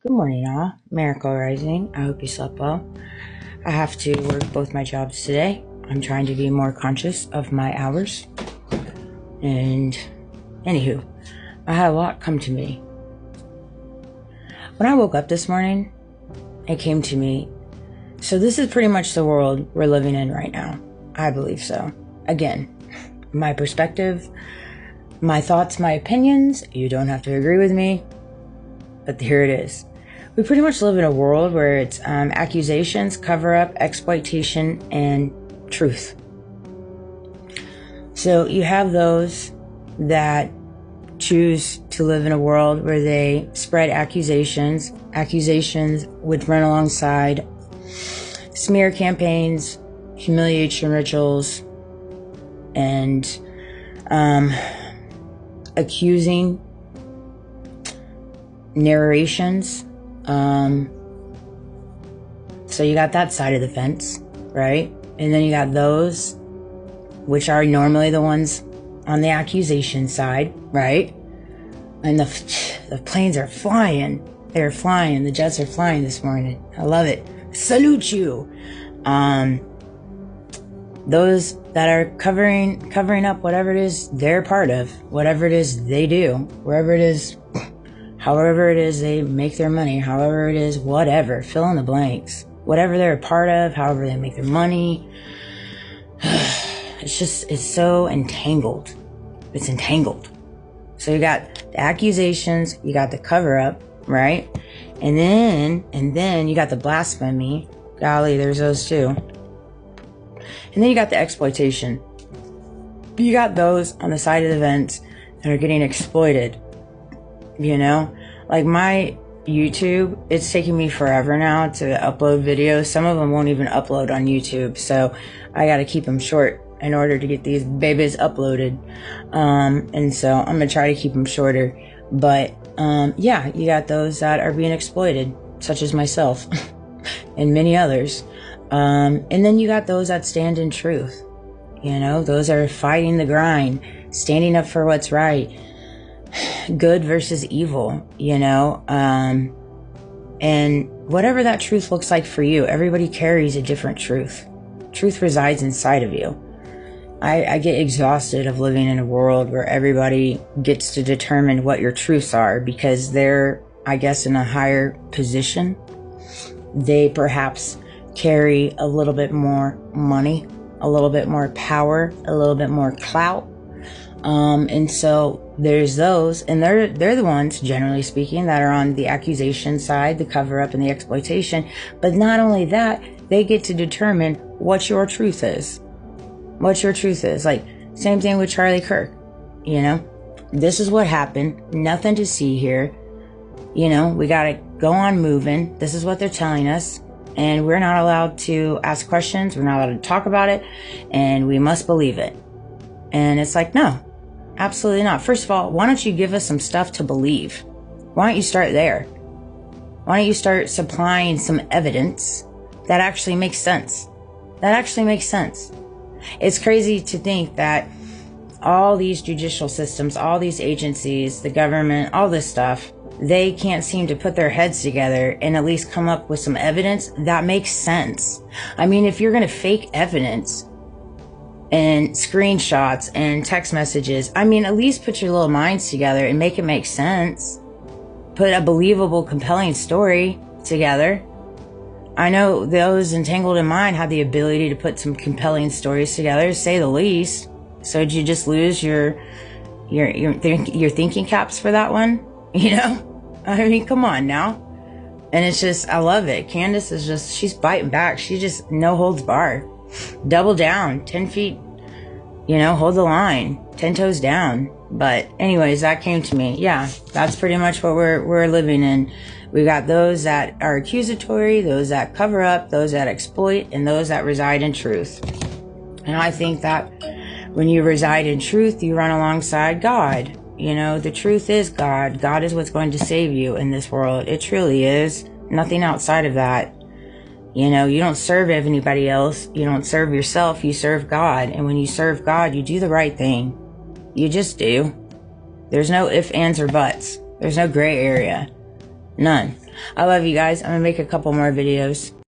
Good morning, all. Miracle Rising. I hope you slept well. I have to work both my jobs today. I'm trying to be more conscious of my hours. And, anywho, I had a lot come to me. When I woke up this morning, it came to me. So this is pretty much the world we're living in right now. I believe so. Again, my perspective, my thoughts, my opinions. You don't have to agree with me, but here it is. We pretty much live in a world where it's accusations, cover-up, exploitation, and truth. So you have those that choose to live in a world where they spread accusations which run alongside smear campaigns, humiliation rituals, and accusing narrations. So you got that side of the fence, right? And then you got those, which are normally the ones on the accusation side, right? And the planes are flying. They're flying. The jets are flying this morning. I love it. Salute you. Those that are covering up whatever it is they're part of, whatever it is they do, wherever it is, however it is they make their money, however it is, whatever, fill in the blanks. Whatever they're a part of, however they make their money. It's so entangled. It's entangled. So you got the accusations, you got the cover-up, right? And then you got the blasphemy. Golly, there's those too. And then you got the exploitation. You got those on the side of the fence that are getting exploited. You know, like my YouTube, it's taking me forever now to upload videos. Some of them won't even upload on YouTube, so I got to keep them short in order to get these babies uploaded. And so I'm gonna try to keep them shorter. But yeah, you got those that are being exploited, such as myself and many others. And then you got those that stand in truth. You know, those are fighting the grind, standing up for what's right. Good versus evil, you know, and whatever that truth looks like for you, everybody carries a different truth. Truth resides inside of you. I get exhausted of living in a world where everybody gets to determine what your truths are because they're, I guess, in a higher position. They perhaps carry a little bit more money, a little bit more power, a little bit more clout. And so there's those, and they're the ones, generally speaking, that are on the accusation side, the cover-up and the exploitation. But not only that, they get to determine what your truth is. What your truth is. Like, same thing with Charlie Kirk. You know, this is what happened. Nothing to see here. You know, we gotta go on moving. This is what they're telling us. And we're not allowed to ask questions. We're not allowed to talk about it. And we must believe it. And it's like, no. Absolutely not. First of all, why don't you give us some stuff to believe? Why don't you start there? Why don't you start supplying some evidence that actually makes sense? That actually makes sense. It's crazy to think that all these judicial systems, all these agencies, the government, all this stuff, they can't seem to put their heads together and at least come up with some evidence that makes sense. I mean, if you're going to fake evidence and screenshots and text messages, I mean, at least put your little minds together and make it make sense. Put a believable, compelling story together. I know those entangled in mind had the ability to put some compelling stories together, to say the least. So did you just lose your thinking caps for that one? You know? I mean, come on now. And it's just, I love it. Candace is just, she's biting back. She just no holds barred. Double down, 10 feet, you know, hold the line, 10 toes down. But anyways, that came to me. Yeah, that's pretty much what we're living in. We got those that are accusatory, those that cover up, those that exploit, and those that reside in truth. And I think that when you reside in truth, you run alongside God. You know, the truth is God. God is what's going to save you in this world. It truly is. Nothing outside of that. You know, you don't serve anybody else. You don't serve yourself. You serve God. And when you serve God, you do the right thing. You just do. There's no ifs, ands, or buts. There's no gray area. None. I love you guys. I'm gonna make a couple more videos.